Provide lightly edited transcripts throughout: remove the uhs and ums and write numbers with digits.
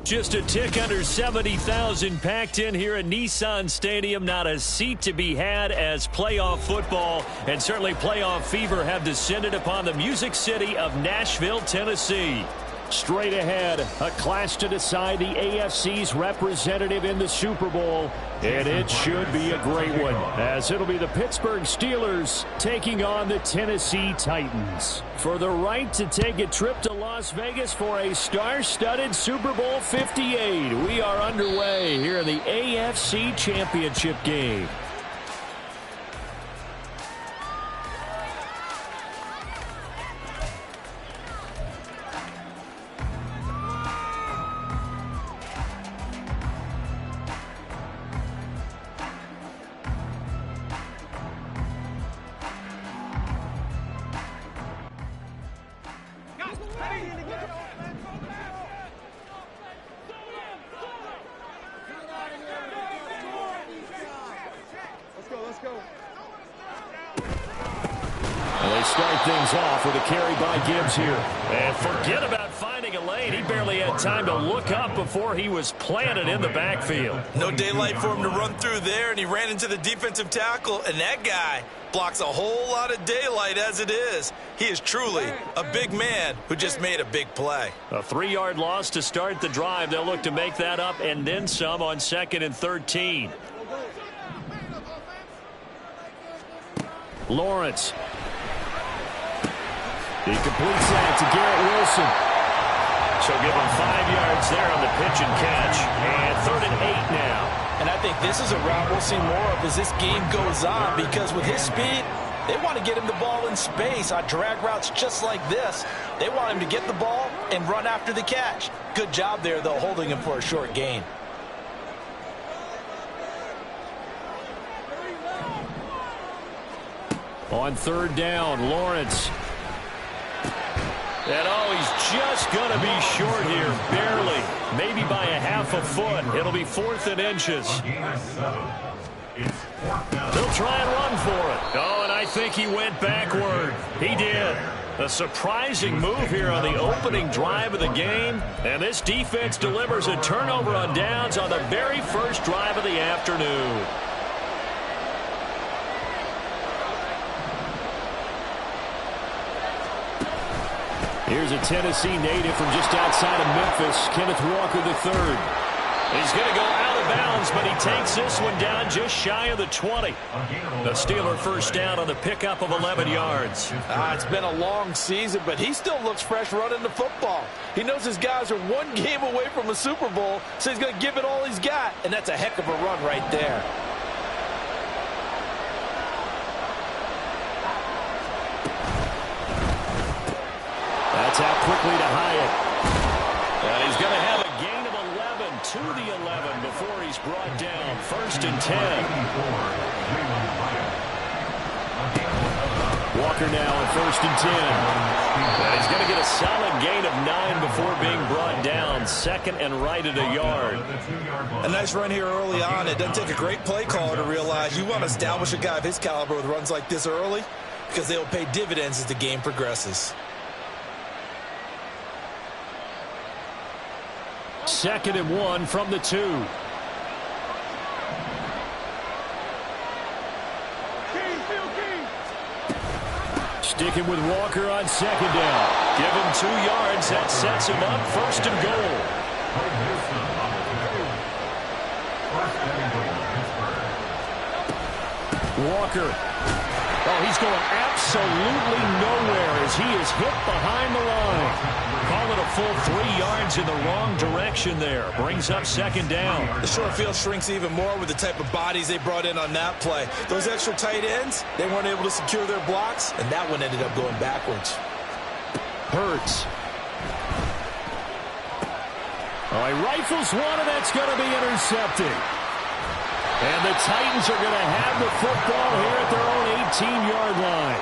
Just a tick under 70,000 packed in here at Nissan Stadium. Not a seat to be had as playoff football and certainly playoff fever have descended upon the Music City of Nashville, Tennessee. Straight ahead, a clash to decide the AFC's representative in the Super Bowl. And it should be a great one, as it'll be the Pittsburgh Steelers taking on the Tennessee Titans. For the right to take a trip to Las Vegas for a star-studded Super Bowl 58. We are underway here in the AFC Championship game. Things off with a carry by Gibbs here. And forget about finding a lane. He barely had time to look up before he was planted in the backfield. No daylight for him to run through there, and he ran into the defensive tackle, and that guy blocks a whole lot of daylight as it is. He is truly a big man who just made a big play. A 3-yard loss to start the drive. They'll look to make that up and then some on 2nd and 13. Lawrence. He completes that to Garrett Wilson. She'll give him 5 yards there on the pitch and catch. And 3rd and 8 now. And I think this is a route we'll see more of as this game goes on, because with his speed, they want to get him the ball in space on drag routes just like this. They want him to get the ball and run after the catch. Good job there, though, holding him for a short gain. On 3rd down, Lawrence. And he's just going to be short here, barely, maybe by a half a foot. It'll be 4th and inches. They'll try and run for it. Oh, and I think he went backward. He did. A surprising move here on the opening drive of the game. And this defense delivers a turnover on downs on the very first drive of the afternoon. Here's a Tennessee native from just outside of Memphis, Kenneth Walker III. He's going to go out of bounds, but he takes this one down just shy of the 20. The Steeler first down on the pickup of 11 yards. It's been a long season, but he still looks fresh running the football. He knows his guys are one game away from a Super Bowl, so he's going to give it all he's got, and that's a heck of a run right there. That's out quickly to Hyatt. And he's going to have a gain of 11 to the 11 before he's brought down. 1st and 10. Walker now at 1st and 10. And he's going to get a solid gain of 9 before being brought down. 2nd and right at a yard. A nice run here early on. It doesn't take a great play caller to realize you want to establish a guy of his caliber with runs like this early, because they'll pay dividends as the game progresses. 2nd and 1 from the 2. Sticking with Walker on 2nd down. Give him 2 yards. That sets him up 1st and goal. Walker. Oh, he's going absolutely nowhere as he is hit behind the line. Call it a full 3 yards in the wrong direction there. Brings up 2nd down. The short field shrinks even more with the type of bodies they brought in on that play. Those extra tight ends, they weren't able to secure their blocks, and that one ended up going backwards. Hurts. Oh, he rifles one, and that's going to be intercepted. And the Titans are going to have the football here at their own 18-yard line.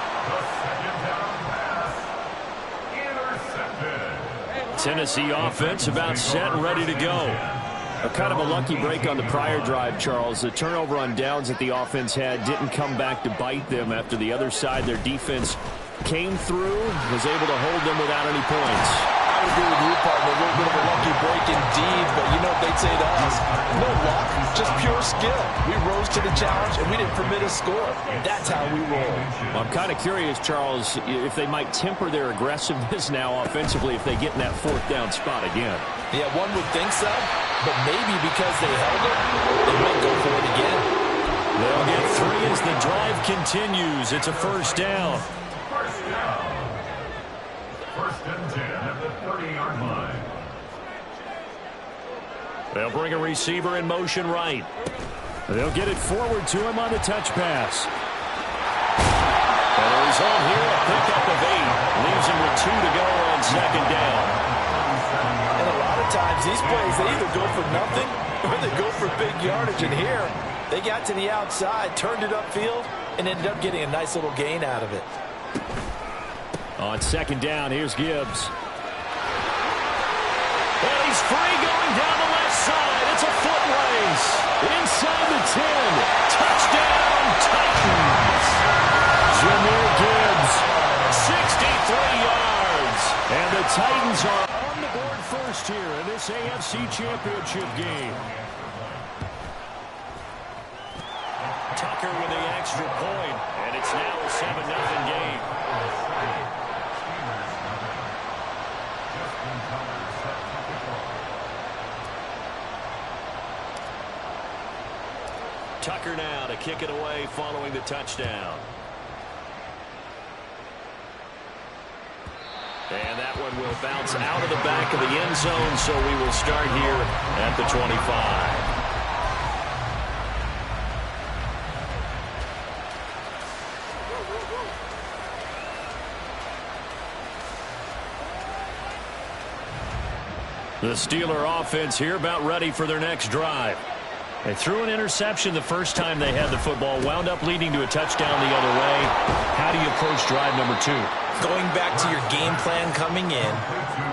Tennessee offense about set and ready to go. A kind of a lucky break on the prior drive, Charles. The turnover on downs that the offense had didn't come back to bite them after the other side. Their defense came through, was able to hold them without any points. I agree with you, partner. A little bit of a lucky break indeed, but you know what they'd say to us? No luck, just pure skill. We rose to the challenge, and we didn't permit a score. That's how we roll. Well, I'm kind of curious, Charles, if they might temper their aggressiveness now offensively if they get in that fourth down spot again. Yeah, one would think so, but maybe because they held it, they might go for it again. They'll get 3 as the drive continues. It's a first down. First and 10 at the 30-yard line. They'll bring a receiver in motion right. They'll get it forward to him on the touch pass. And the result here, a pickup of 8. Leaves him with 2 to go on second down. And a lot of times, these plays, they either go for nothing or they go for big yardage. And here, they got to the outside, turned it upfield, and ended up getting a nice little gain out of it. On second down, here's Gibbs. And he's free going down the left side. It's a foot race. Inside the 10. Touchdown, Titans. Jahmyr Gibbs, 63 yards. And the Titans are on the board first here in this AFC Championship game. Tucker with the extra point, and it's now a 7-0 game. Tucker now to kick it away following the touchdown. And that one will bounce out of the back of the end zone, so we will start here at the 25. The Steeler offense here about ready for their next drive. They threw an interception the first time they had the football, wound up leading to a touchdown the other way. How do you approach drive number 2? Going back to your game plan coming in,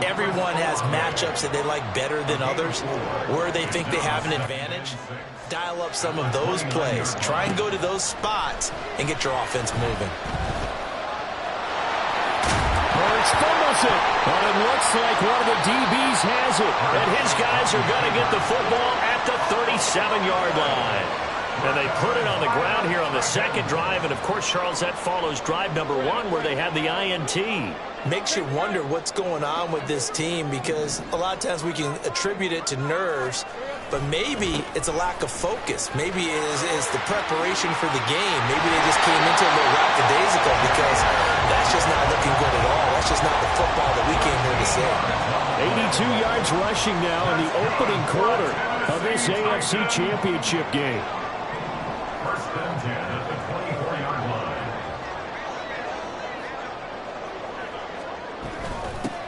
everyone has matchups that they like better than others, where they think they have an advantage. Dial up some of those plays. Try and go to those spots and get your offense moving. Fumbles it, but it looks like one of the DBs has it, and his guys are going to get the football at the 37-yard line. And they put it on the ground here on the second drive, and of course, Charles, that follows drive number 1 where they had the INT. Makes you wonder what's going on with this team, because a lot of times we can attribute it to nerves, but maybe it's a lack of focus. Maybe it's the preparation for the game. Maybe they just came into a little lackadaisical, because that's just not looking good at all. That's just not the football that we came here to see. 82 yards rushing now in the opening quarter of this AFC Championship game. First and 10 at the 24-yard line.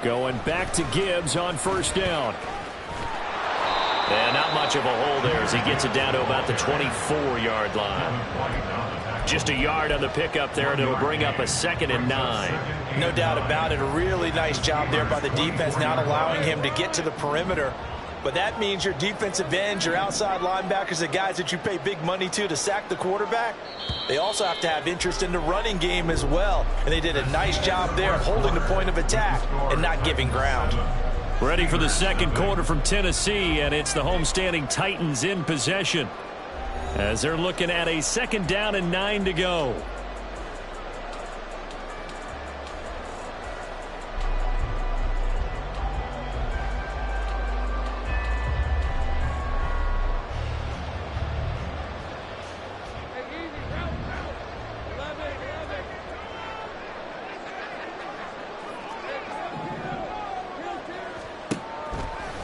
Going back to Gibbs on first down. And not much of a hole there as he gets it down to about the 24-yard line. Just a yard on the pickup there, and it'll bring up a 2nd and 9. No doubt about it. A really nice job there by the defense, not allowing him to get to the perimeter. But that means your defensive ends, your outside linebackers, the guys that you pay big money to sack the quarterback, they also have to have interest in the running game as well. And they did a nice job there holding the point of attack and not giving ground. Ready for the second quarter from Tennessee, and it's the homestanding Titans in possession as they're looking at a 2nd down and 9 to go.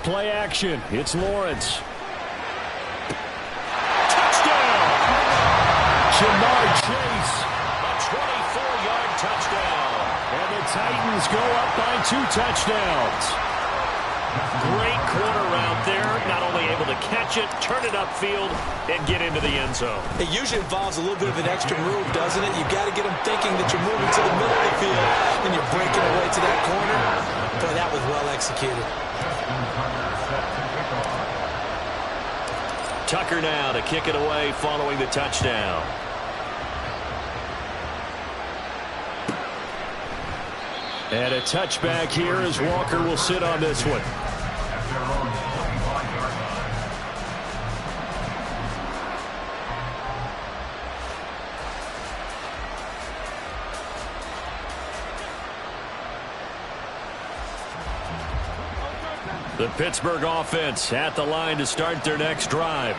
Play action. It's Lawrence. Touchdown! Jamar Chase. A 24-yard touchdown. And the Titans go up by 2 touchdowns. Great corner route there. Not only able to catch it, turn it upfield, and get into the end zone. It usually involves a little bit of an extra move, doesn't it? You've got to get them thinking that you're moving to the middle of the field and you're breaking away to that corner. Boy, that was well executed. Tucker now to kick it away following the touchdown. And a touchback here as Walker will sit on this one. The Pittsburgh offense at the line to start their next drive.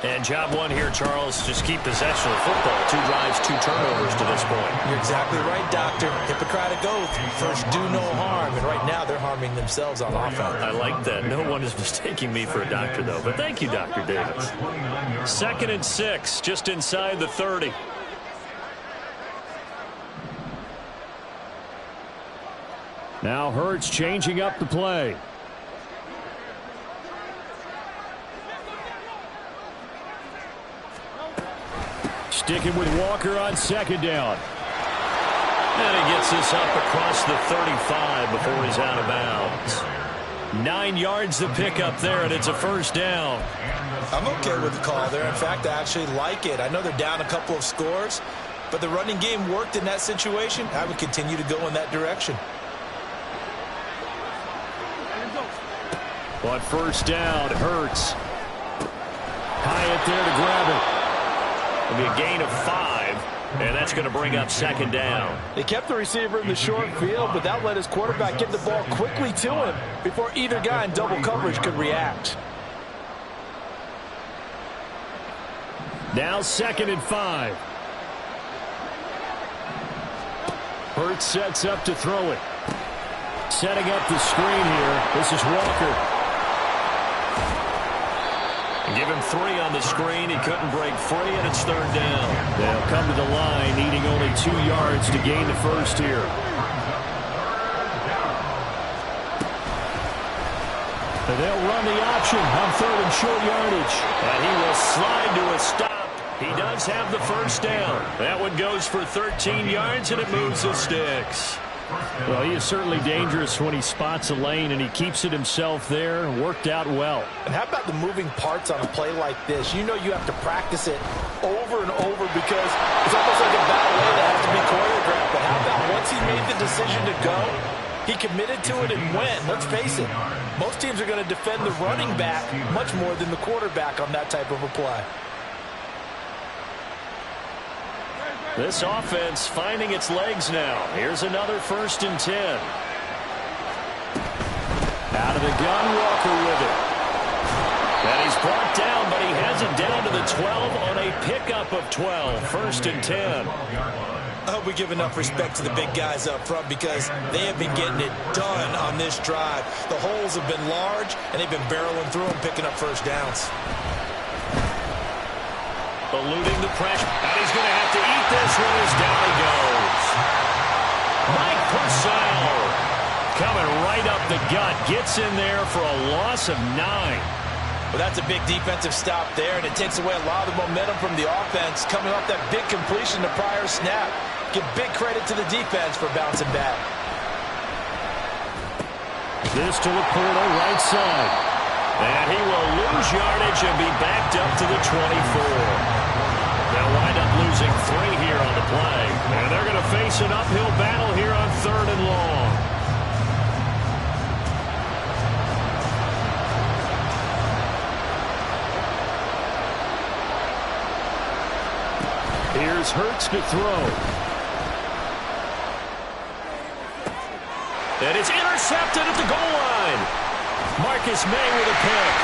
And job one here, Charles, just keep possession of football. 2 drives, 2 turnovers to this point. You're exactly right, Doctor. Hippocratic oath. First, do no harm. And right now, they're harming themselves on offense. I like that. No one is mistaking me for a doctor, though. But thank you, Dr. Davis. 2nd and 6, just inside the 30. Now Hurts changing up the play. Sticking with Walker on 2nd down. And he gets this up across the 35 before he's out of bounds. 9 yards to pick up there, and it's a 1st down. I'm okay with the call there. In fact, I actually like it. I know they're down a couple of scores, but the running game worked in that situation. I would continue to go in that direction. On 1st down, Hurts. Hyatt there to grab it. It'll be a gain of 5, and that's going to bring up 2nd down. They kept the receiver in the short field, but that let his quarterback get the ball quickly to him before either guy in double coverage could react. Now 2nd and 5. Hurts sets up to throw it. Setting up the screen here. This is Walker. Give him 3 on the screen. He couldn't break free, and it's 3rd down. They'll come to the line, needing only 2 yards to gain the 1st here. And they'll run the option on 3rd and short yardage. And he will slide to a stop. He does have the 1st down. That one goes for 13 yards, and it moves the sticks. Well, he is certainly dangerous when he spots a lane, and he keeps it himself there. Worked out well. And how about the moving parts on a play like this? You know you have to practice it over and over because it's almost like a ballet that has to be choreographed. But how about once he made the decision to go, he committed to it and went. Let's face it, most teams are going to defend the running back much more than the quarterback on that type of a play. This offense finding its legs now. Here's another 1st and 10. Out of the gun, Walker with it. And he's brought down, but he has it down to the 12 on a pickup of 12. 1st and 10. I hope we give enough respect to the big guys up front because they have been getting it done on this drive. The holes have been large, and they've been barreling through them, picking up 1st downs. Eluding the pressure, and he's going to have to eat this one as down he goes. Mike Purcell coming right up the gut, gets in there for a loss of 9. Well, that's a big defensive stop there, and it takes away a lot of the momentum from the offense coming off that big completion the prior snap. Give big credit to the defense for bouncing back. This to Laporta, right side. And he will lose yardage and be backed up to the 24. They'll wind up losing 3 here on the play. And they're going to face an uphill battle here on 3rd and long. Here's Hurts to throw. And it's intercepted at the goal line. Marcus May with a pick.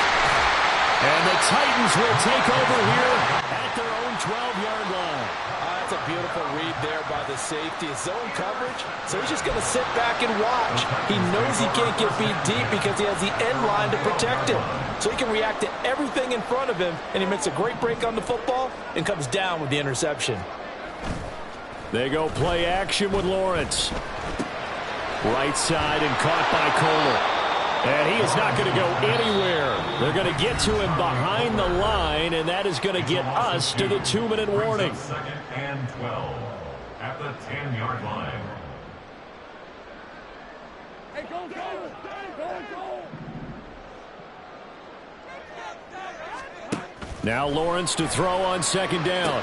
And the Titans will take over here at their own 12-yard line. That's a beautiful read there by the safety. Zone coverage, so he's just going to sit back and watch. He knows he can't get beat deep because he has the end line to protect him. So he can react to everything in front of him, and he makes a great break on the football and comes down with the interception. They go play action with Lawrence. Right side and caught by Kohler. And he is not going to go anywhere. They're going to get to him behind the line, and that is going to get us to the 2-minute warning. Second and 12 at the 10-yard line. Now Lawrence to throw on second down.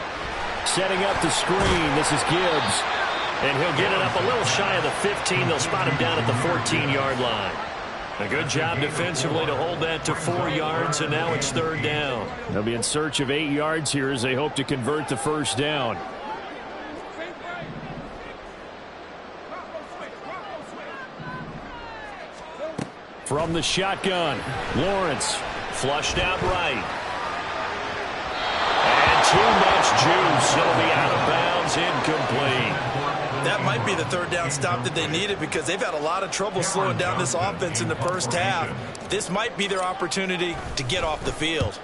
Setting up the screen. This is Gibbs. And he'll get it up a little shy of the 15. They'll spot him down at the 14-yard line. A good job defensively to hold that to 4 yards, and now it's third down. They'll be in search of 8 yards here as they hope to convert the first down. From the shotgun, Lawrence flushed out right. And too much juice. It'll be out of bounds, incomplete. That might be the third down stop that they needed because they've had a lot of trouble slowing down this offense in the first half. This might be their opportunity to get off the field.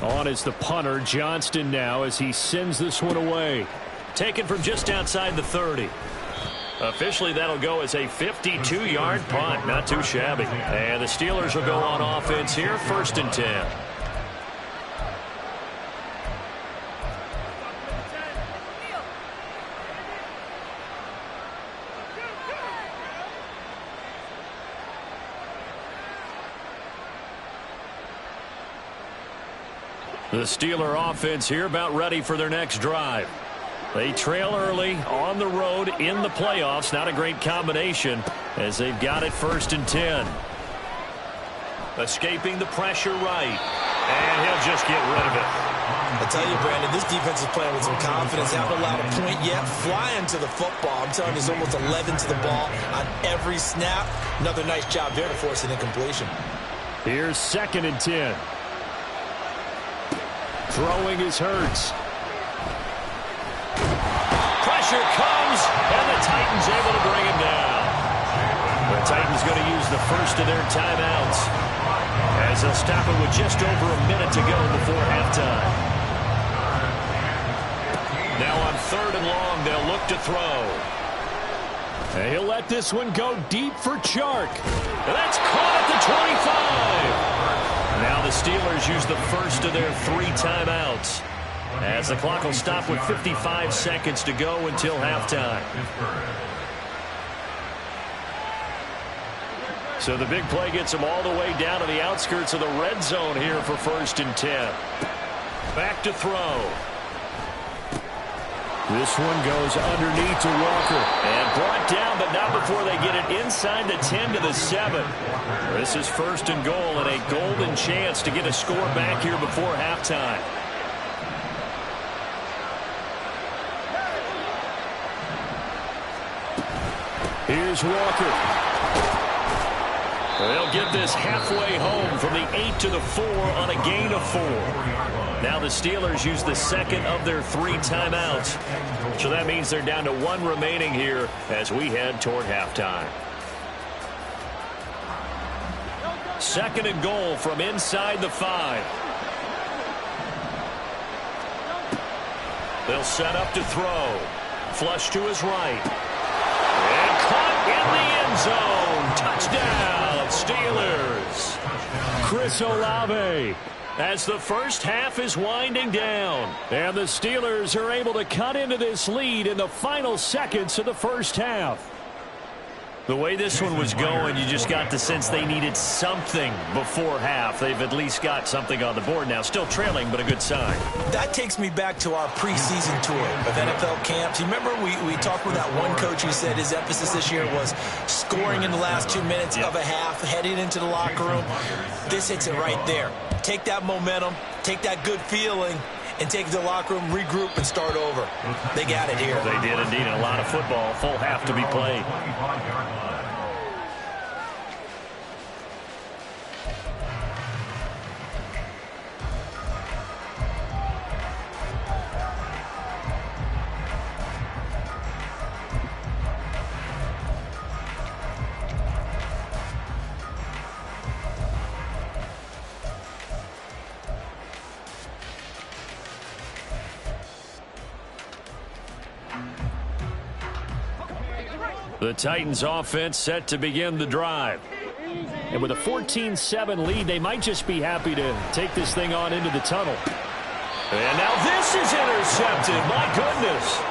On is the punter, Johnston, now as he sends this one away. Taken from just outside the 30. Officially, that'll go as a 52-yard punt. Not too shabby. And the Steelers will go on offense here, 1st and 10. The Steeler offense here about ready for their next drive. They trail early on the road in the playoffs. Not a great combination as they've got it 1st and 10. Escaping the pressure right. And he'll just get rid of it. I tell you, Brandon, this defense is playing with some confidence. Haven't allowed a point yet. Flying to the football. I'm telling you, there's almost 11 to the ball on every snap. Another nice job there to force an incompletion. Here's 2nd and 10. Throwing is Hurts. Pressure comes, and the Titans able to bring him down. The Titans going to use the first of their timeouts as they'll stop it with just over a minute to go before halftime. Now on 3rd and long, they'll look to throw. And he'll let this one go deep for Chark. And that's caught at the 25. Now the Steelers use the first of their 3 timeouts as the clock will stop with 55 seconds to go until halftime. So the big play gets them all the way down to the outskirts of the red zone here for 1st and 10. Back to throw. This one goes underneath to Walker. And brought down, but not before they get it inside the 10 to the 7. This is 1st and goal and a golden chance to get a score back here before halftime. Here's Walker. They'll get this halfway home from the 8 to the 4 on a gain of 4. Now the Steelers use the 2nd of their 3 timeouts. So that means they're down to 1 remaining here as we head toward halftime. 2nd and goal from inside the 5. They'll set up to throw. Flush to his right. And caught in the end zone. Touchdown, Steelers. Chris Olave. As the first half is winding down. And the Steelers are able to cut into this lead in the final seconds of the first half. The way this one was going, you just got the sense they needed something before half. They've at least got something on the board now. Still trailing, but a good sign. That takes me back to our preseason tour of NFL camps. You remember we talked with that one coach who said his emphasis this year was scoring in the last 2 minutes of a half, heading into the locker room. This hits it right there. Take that momentum, take that good feeling, and take it to the locker room, regroup, and start over. They got it here. They did indeed. A lot of football, full half to be played. The Titans offense set to begin the drive. And with a 14-7 lead, they might just be happy to take this thing on into the tunnel. And now this is intercepted. My goodness.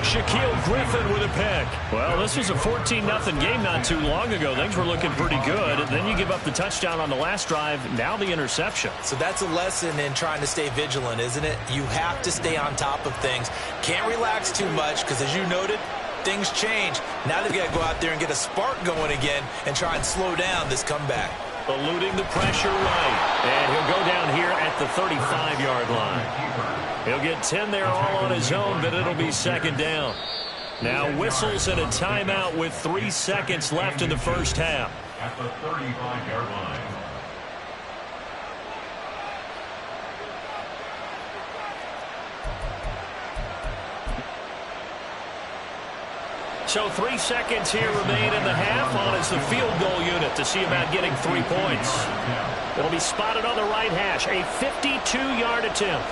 Shaquille Griffin with a pick. Well, this was a 14-0 game not too long ago. Things were looking pretty good. Then you give up the touchdown on the last drive. Now the interception. So that's a lesson in trying to stay vigilant, isn't it? You have to stay on top of things. Can't relax too much because, as you noted, things change. Now they've got to go out there and get a spark going again and try and slow down this comeback. Eluding the pressure right. And he'll go down here at the 35-yard line. He'll get 10 there all on his own, but it'll be second down. Now whistles and a timeout with 3 seconds left in the first half. At the 35-yard line. So 3 seconds here remain in the half. On is the field goal unit to see about getting 3 points. It'll be spotted on the right hash. A 52-yard attempt.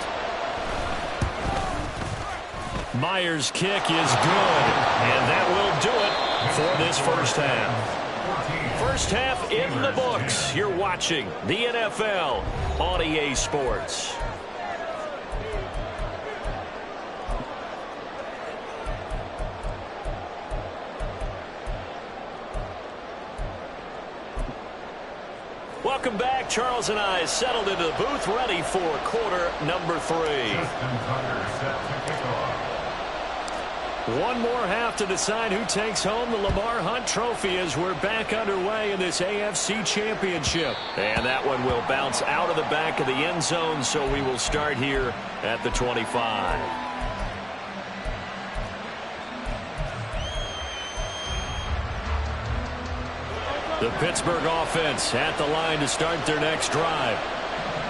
Myers' kick is good. And that will do it for this first half. First half in the books. You're watching the NFL on EA Sports. Welcome back. Charles and I settled into the booth, ready for quarter number 3. One more half to decide who takes home the Lamar Hunt Trophy as we're back underway in this AFC Championship. And that one will bounce out of the back of the end zone, so we will start here at the 25. The Pittsburgh offense at the line to start their next drive.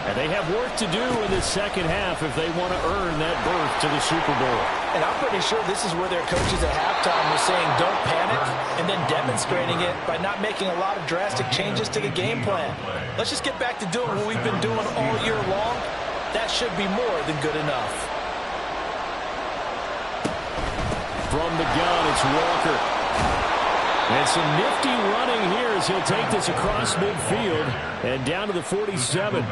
And they have work to do in the second half if they want to earn that berth to the Super Bowl. And I'm pretty sure this is where their coaches at halftime were saying don't panic, and then demonstrating it by not making a lot of drastic changes to the game plan. Let's just get back to doing what we've been doing all year long. That should be more than good enough. From the gun, it's Walker. And some nifty running here as he'll take this across midfield and down to the 47.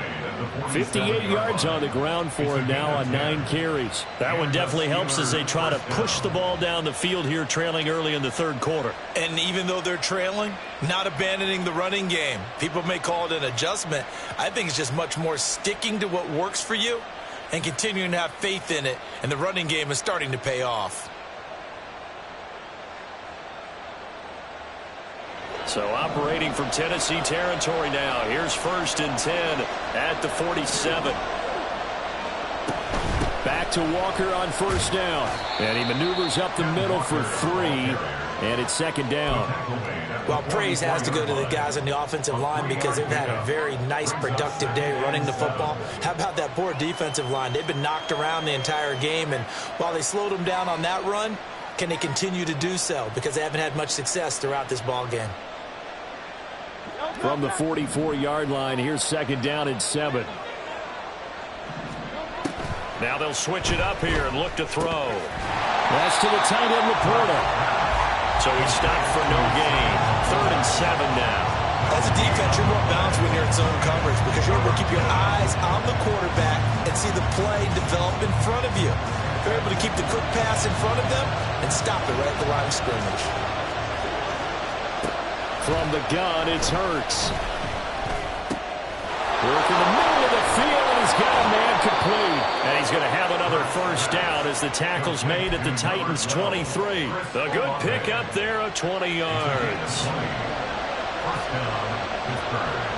58 yards on the ground for him now on 9 carries. That one definitely helps as they try to push the ball down the field here, trailing early in the third quarter. And even though they're trailing, not abandoning the running game. People may call it an adjustment. I think it's just much more sticking to what works for you and continuing to have faith in it. And the running game is starting to pay off. So operating from Tennessee territory now. Here's 1st and 10 at the 47. Back to Walker on 1st down. And he maneuvers up the middle for 3. And it's 2nd down. Well, praise has to go to the guys on the offensive line because they've had a very nice, productive day running the football. How about that poor defensive line? They've been knocked around the entire game. And while they slowed them down on that run, can they continue to do so? Because they haven't had much success throughout this ball game. From the 44-yard line, here's 2nd down and 7. Now they'll switch it up here and look to throw. That's to the tight end, Laporta. So he stopped for no gain. 3rd and 7 now. As a defense, you're more balanced when you're in zone coverage because you're able to keep your eyes on the quarterback and see the play develop in front of you. You're able to keep the quick pass in front of them and stop it right at the line of scrimmage. From the gun, it's Hurts. Work in the middle of the field, and he's got a man complete. And he's going to have another 1st down as the tackle's made at the Titans' 23. A good pickup there of 20 yards. 1st down, Pittsburgh.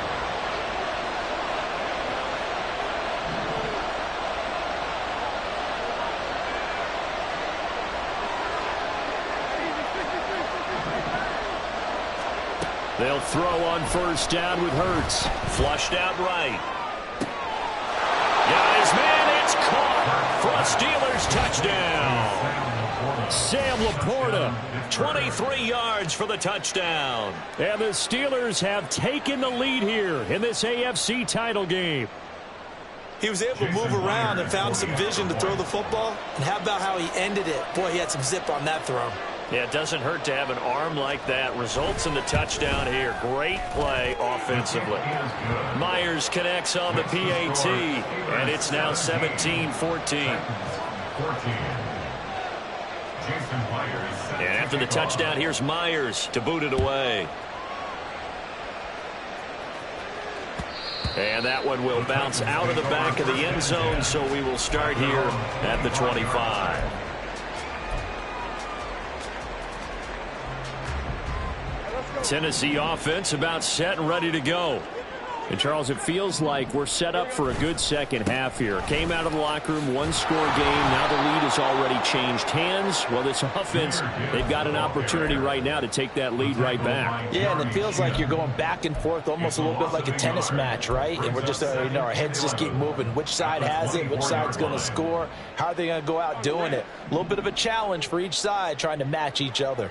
They'll throw on 1st down with Hurts. Flushed out right. Got his man. It's caught for a Steelers touchdown. Sam Laporta, 23 yards for the touchdown. And the Steelers have taken the lead here in this AFC title game. He was able to move around and found some vision to throw the football. And how about how he ended it? Boy, he had some zip on that throw. Yeah, it doesn't hurt to have an arm like that. Results in the touchdown here. Great play offensively. Myers connects on the PAT, and it's now 17-14. And after the touchdown, here's Myers to boot it away. And that one will bounce out of the back of the end zone, so we will start here at the 25. Tennessee offense about set and ready to go. And, Charles, it feels like we're set up for a good second half here. Came out of the locker room, one-score game. Now the lead has already changed hands. Well, this offense, they've got an opportunity right now to take that lead right back. Yeah, and it feels like you're going back and forth almost a little bit like a tennis match, right? And we're just, our heads just keep moving. Which side has it? Which side's going to score? How are they going to go out doing it? A little bit of a challenge for each side trying to match each other.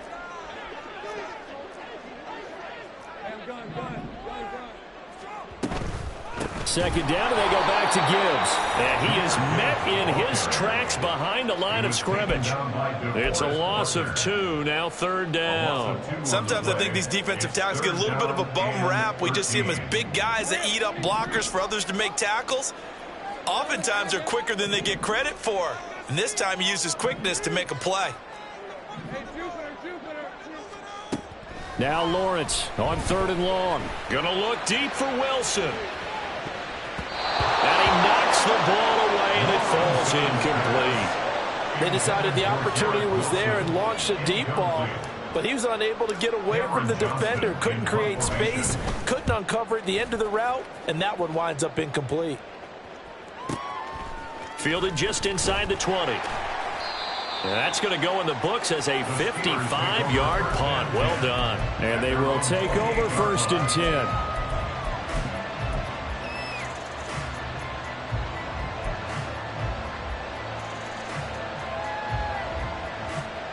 Second down, and they go back to Gibbs. And he is met in his tracks behind the line of scrimmage. It's a loss of 2, now third down. Sometimes I think these defensive tackles get a little bit of a bum rap. We just see them as big guys that eat up blockers for others to make tackles. Oftentimes they're quicker than they get credit for. And this time he uses quickness to make a play. Now Lawrence on 3rd and long. Gonna look deep for Wilson. And he knocks the ball away, and it falls incomplete. They decided the opportunity was there and launched a deep ball, but he was unable to get away from the defender. Couldn't create space, couldn't uncover at the end of the route, and that one winds up incomplete. Fielded just inside the 20. And that's going to go in the books as a 55-yard punt. Well done. And they will take over 1st and 10.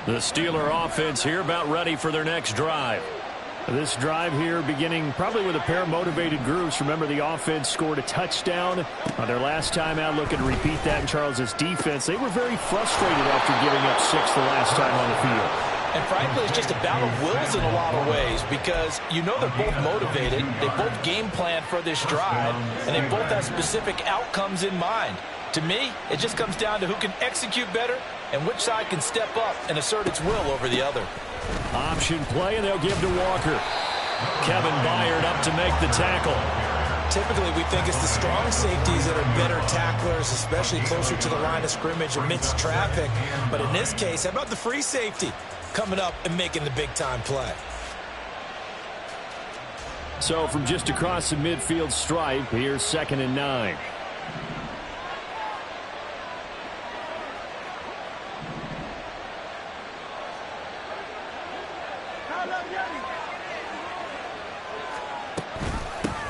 The Steeler offense here about ready for their next drive. This drive here beginning probably with a pair of motivated groups. Remember, the offense scored a touchdown on their last time out. Looking to repeat that in Charles's defense. They were very frustrated after giving up 6 the last time on the field. And frankly, it's just a battle of wills in a lot of ways because you know they're both motivated. They both game plan for this drive, and they both have specific outcomes in mind. To me, it just comes down to who can execute better and which side can step up and assert its will over the other. Option play, and they'll give to Walker. Kevin Byard up to make the tackle. Typically, we think it's the strong safeties that are better tacklers, especially closer to the line of scrimmage amidst traffic. But in this case, how about the free safety coming up and making the big-time play? So from just across the midfield stripe, here's 2nd and 9.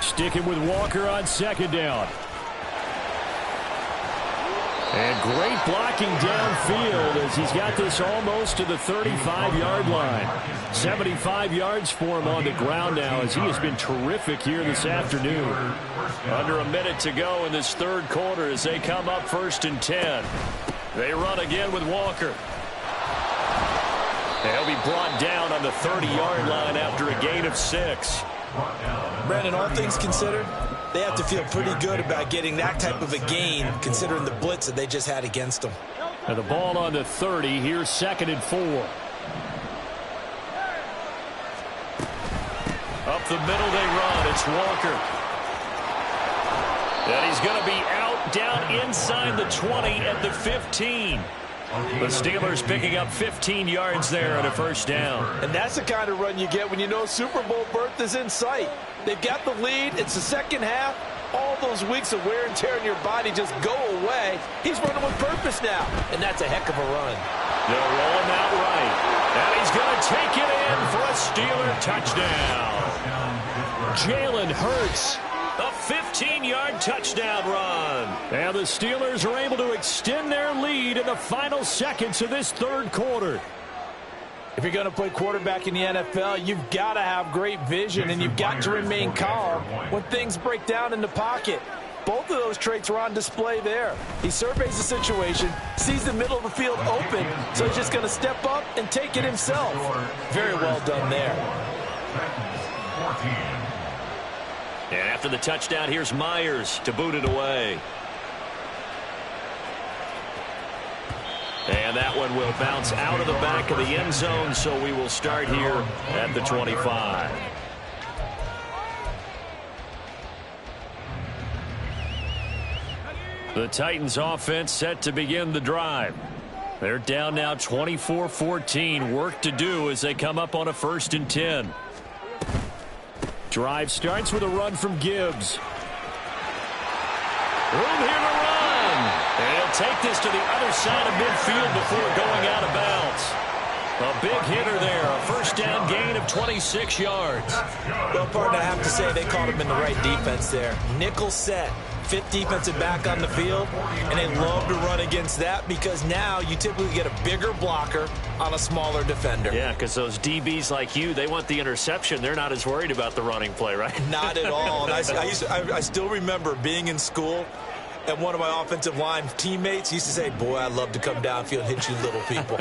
Sticking with Walker on 2nd down. And great blocking downfield as he's got this almost to the 35-yard line. 75 yards for him on the ground now as he has been terrific here this afternoon. Under a minute to go in this 3rd quarter as they come up 1st and 10. They run again with Walker. They'll be brought down on the 30-yard line after a gain of 6. Brandon, all things considered, they have to feel pretty good about getting that type of a gain considering the blitz that they just had against them. And the ball on the 30. Here's 2nd and 4. Up the middle they run. It's Walker. And he's going to be out down inside the 20 at the 15. The Steelers picking up 15 yards there on a 1st down. And that's the kind of run you get when you know Super Bowl berth is in sight. They've got the lead. It's the second half. All those weeks of wear and tear in your body just go away. He's running with purpose now, and that's a heck of a run. They'll roll him out right. And he's going to take it in for a Steeler touchdown. Jalen Hurts. A 15-yard touchdown run. And the Steelers are able to extend their lead in the final seconds of this 3rd quarter. If you're going to play quarterback in the NFL, you've got to have great vision, and you've got to remain calm when things break down in the pocket. Both of those traits were on display there. He surveys the situation, sees the middle of the field open, so he's just going to step up and take it himself. Very well done there. And after the touchdown, here's Myers to boot it away. And that one will bounce out of the back of the end zone, so we will start here at the 25. The Titans offense set to begin the drive. They're down now 24-14. Work to do as they come up on a 1st and 10. Drive starts with a run from Gibbs. Room here to run. And he'll take this to the other side of midfield before going out of bounds. A big hitter there. A 1st down gain of 26 yards. Well, partner, I have to say they caught him in the right defense there. Nickel set. 5th defensive back on the field, and they love to run against that because now you typically get a bigger blocker on a smaller defender. Yeah, because those DBs like you, they want the interception. They're not as worried about the running play, right? Not at all. And I still remember being in school, and one of my offensive line teammates used to say, boy, I'd love to come downfield and hit you little people.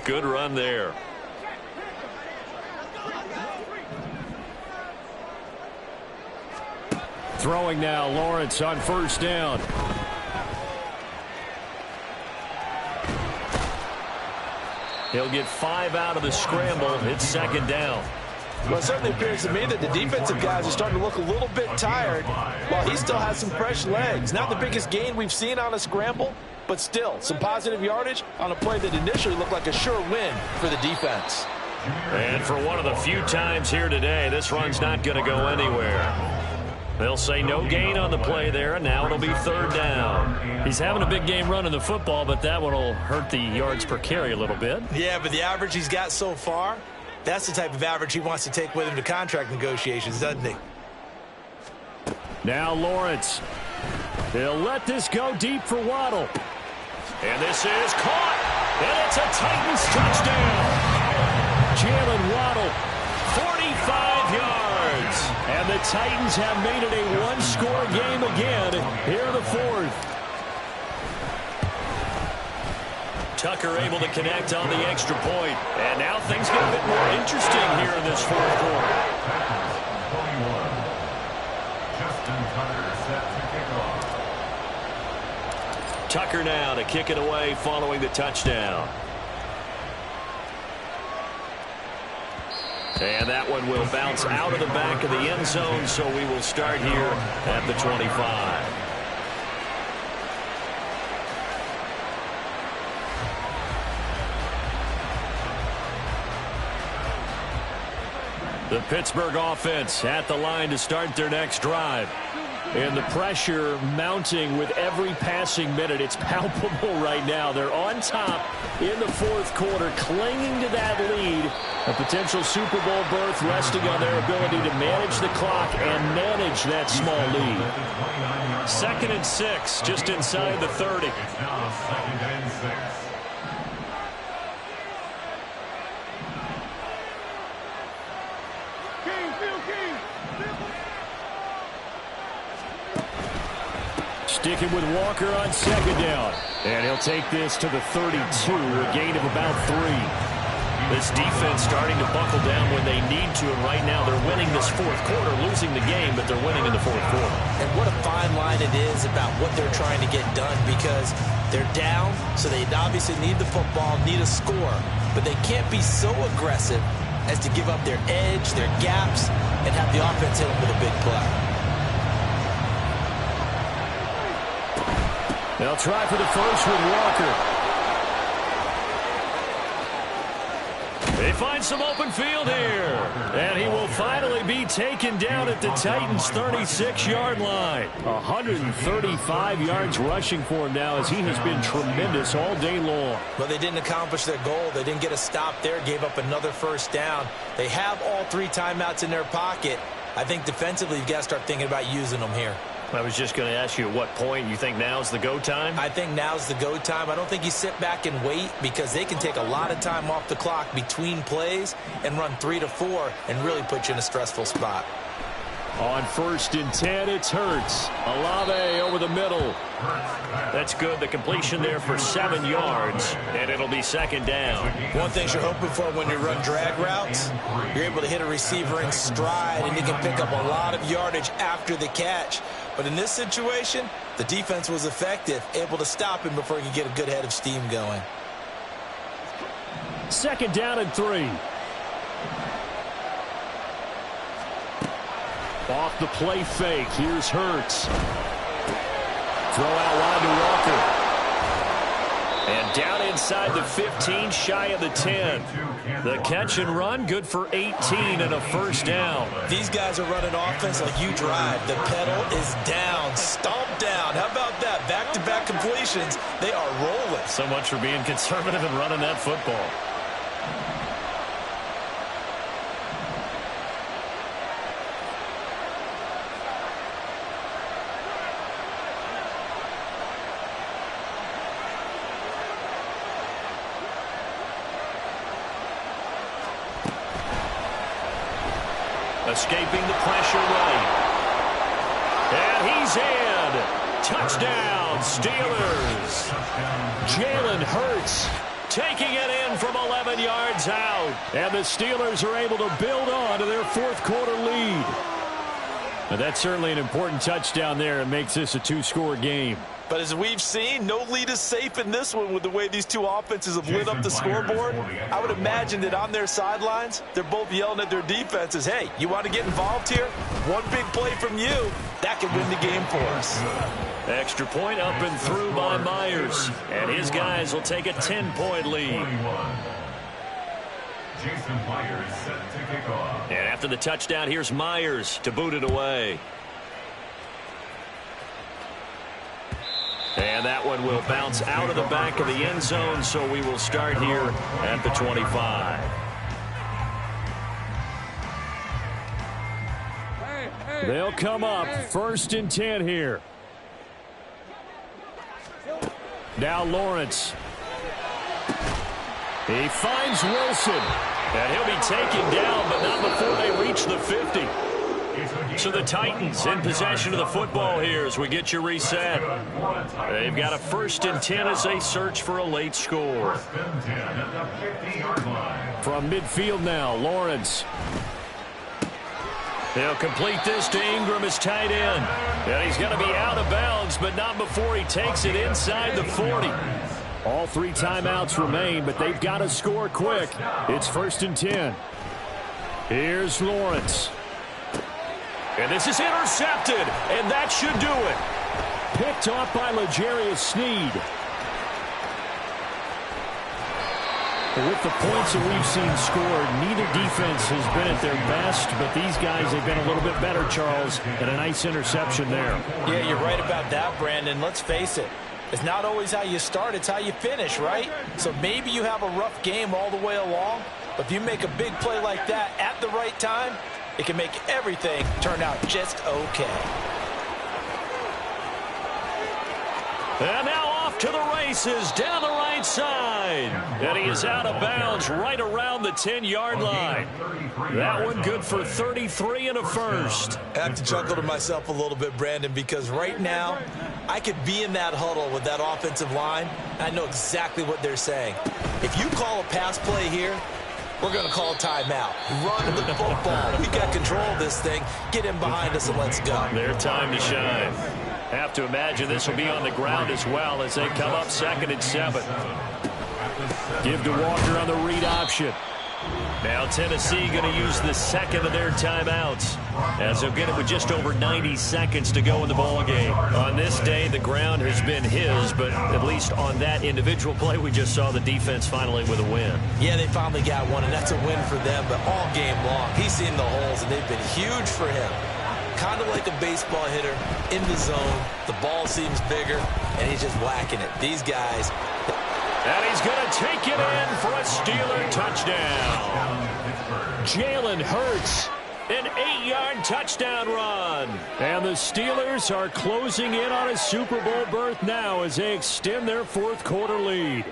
Good run there. Throwing now, Lawrence on 1st down. He'll get 5 out of the scramble. It's 2nd down. Well, it certainly appears to me that the defensive guys are starting to look a little bit tired while he still has some fresh legs. Not the biggest gain we've seen on a scramble, but still some positive yardage on a play that initially looked like a sure win for the defense. And for one of the few times here today, this run's not going to go anywhere. They'll say no gain on the play there, and now it'll be 3rd down. He's having a big game running the football, but that one will hurt the yards per carry a little bit. Yeah, but the average he's got so far, that's the type of average he wants to take with him to contract negotiations, doesn't he? Now Lawrence. He'll let this go deep for Waddle. And this is caught. And it's a Titans touchdown. Jalen Waddle, 45 yards. And the Titans have made it a one-score game again here in the 4th. Tucker able to connect on the extra point. And now things get a bit more interesting here in this 4th quarter. Tucker now to kick it away following the touchdown. And that one will bounce out of the back of the end zone, so we will start here at the 25. The Pittsburgh offense at the line to start their next drive. And the pressure mounting with every passing minute. It's palpable right now. They're on top in the 4th quarter, clinging to that lead. A potential Super Bowl berth resting on their ability to manage the clock and manage that small lead. 2nd and 6, just inside the 30. It's now 2nd and 6. Sticking with Walker on 2nd down. And he'll take this to the 32, a gain of about 3. This defense starting to buckle down when they need to, and right now they're winning this 4th quarter, losing the game, but they're winning in the 4th quarter. And what a fine line it is about what they're trying to get done, because they're down, so they obviously need the football, need a score, but they can't be so aggressive as to give up their edge, their gaps, and have the offense hit them with a big play. They'll try for the first with Walker. They find some open field here. And he will finally be taken down at the Titans' 36-yard line. 135 yards rushing for him now, as he has been tremendous all day long. But they didn't accomplish their goal. They didn't get a stop there, gave up another 1st down. They have all 3 timeouts in their pocket. I think defensively you've got to start thinking about using them here. I was just going to ask you at what point you think now's the go time? I think now's the go time. I don't think you sit back and wait, because they can take a lot of time off the clock between plays and run 3 to 4 and really put you in a stressful spot. On 1st and 10, it's Hurts. Olave over the middle. That's good. The completion there for 7 yards, and it'll be 2nd down. One thing you're hoping for when you run drag routes, you're able to hit a receiver in stride, and you can pick up a lot of yardage after the catch. But in this situation, the defense was effective, able to stop him before he could get a good head of steam going. 2nd down and 3. Off the play fake. Here's Hurts. Throw out wide to Walker. And down inside the 15, shy of the 10. The catch and run, good for 18 and a 1st down. These guys are running offense like you drive. The pedal is down, stomp down. How about that? Back-to-back completions. They are rolling. So much for being conservative and running that football. Escaping the pressure right. And he's in. Touchdown, Steelers. Jalen Hurts taking it in from 11 yards out. And the Steelers are able to build on to their 4th quarter lead. But that's certainly an important touchdown there. It makes this a 2-score game. But as we've seen, no lead is safe in this one with the way these two offenses have lit up the scoreboard. I would imagine that on their sidelines, they're both yelling at their defenses, hey, you want to get involved here? One big play from you, that could win the game for us. Extra point up and through by Myers. And his guys will take a 10-point lead. Jason Myers set to kick off. And after the touchdown, here's Myers to boot it away. And that one will bounce out of the back of the end zone, so we will start here at the 25. They'll come up 1st and 10 here. Now Lawrence. He finds Wilson. And he'll be taken down, but not before they reach the 50. So the Titans in possession of the football here as we get you reset. They've got a 1st and 10 as they search for a late score. From midfield now, Lawrence. He'll complete this to Ingram as tight end. And he's going to be out of bounds, but not before he takes it inside the 40. All 3 timeouts remain, but they've got to score quick. It's 1st and 10. Here's Lawrence. And this is intercepted, and that should do it. Picked off by L'Jarius Sneed. With the points that we've seen scored, neither defense has been at their best, but these guys have been a little bit better, Charles, and a nice interception there. Yeah, you're right about that, Brandon. Let's face it. It's not always how you start, it's how you finish, right? So maybe you have a rough game all the way along, but if you make a big play like that at the right time, it can make everything turn out just okay. And now off to the races down the right side. And he is out of bounds right around the 10-yard line. That one good for 33 and a 1st. I have to chuckle to myself a little bit, Brandon, because right now I could be in that huddle with that offensive line. I know exactly what they're saying. If you call a pass play here, we're going to call a timeout. Run the football. We got control of this thing. Get in behind us and let's go. Their time to shine. Have to imagine this will be on the ground as well as they come up 2nd and 7. Give to Walker on the read option. Now Tennessee going to use the 2nd of their timeouts as they'll get it with just over 90 seconds to go in the ballgame. On this day, the ground has been his, but at least on that individual play, we just saw the defense finally with a win. Yeah, they finally got one, and that's a win for them, but all game long, he's seen the holes, and they've been huge for him. Kind of like a baseball hitter in the zone. The ball seems bigger, and he's just whacking it. These guys... And he's going to take it in for a Steeler touchdown. Jalen Hurts, an 8-yard touchdown run. And the Steelers are closing in on a Super Bowl berth now as they extend their 4th quarter lead.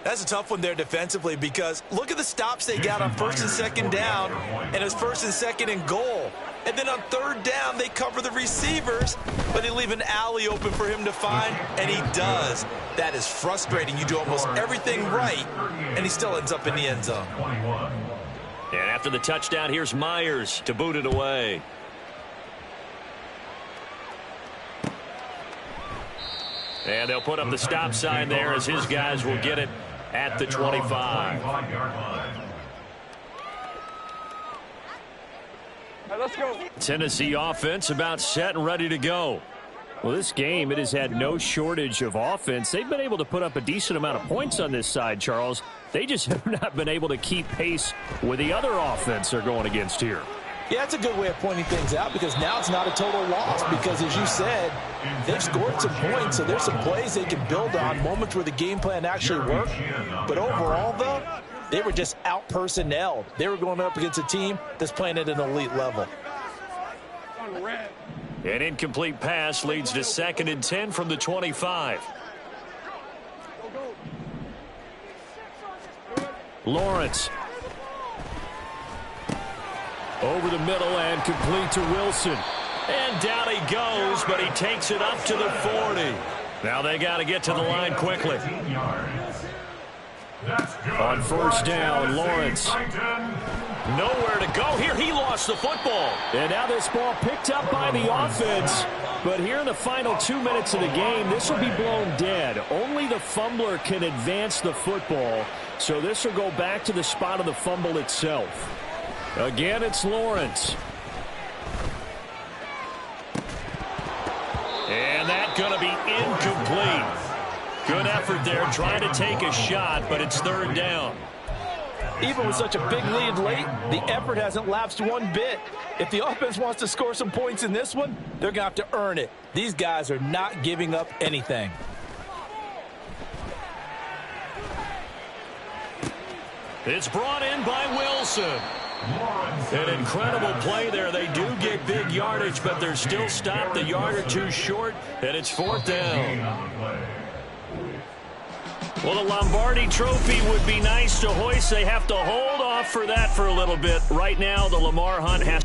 That's a tough one there defensively because look at the stops they got on first and second down, and it's first and second and goal. And then on third down, they cover the receivers, but they leave an alley open for him to find, and he does. That is frustrating. You do almost everything right, and he still ends up in the end zone. And after the touchdown, here's Myers to boot it away. And they'll put up the stop sign there as his guys will get it at the 25. Let's go. Tennessee offense about set and ready to go. Well, this game, it has had no shortage of offense. They've been able to put up a decent amount of points on this side, Charles. They just have not been able to keep pace with the other offense they're going against here. Yeah, that's a good way of pointing things out because now it's not a total loss because, as you said, they've scored some points, so there's some plays they can build on, moments where the game plan actually worked. But overall, though, they were just out-personnelled. They were going up against a team that's playing at an elite level. An incomplete pass leads to 2nd and 10 from the 25. Lawrence. Over the middle and complete to Wilson. And down he goes, but he takes it up to the 40. Now they got to get to the line quickly. On first down, Lawrence. Nowhere to go here. He lost the football. And now this ball picked up by the offense. But here in the final 2 minutes of the game, this will be blown dead. Only the fumbler can advance the football. So this will go back to the spot of the fumble itself. Again, it's Lawrence. And that's going to be incomplete. Good effort there trying to take a shot, but it's 3rd down. Even with such a big lead late, the effort hasn't lapsed one bit. If the offense wants to score some points in this one, they're going to have to earn it. These guys are not giving up anything. It's brought in by Wilson. An incredible play there. They do get big yardage, but they're still stopped a yard or two short, and it's 4th down. Well, the Lombardi Trophy would be nice to hoist. They have to hold off for that for a little bit. Right now, the Lamar Hunt has...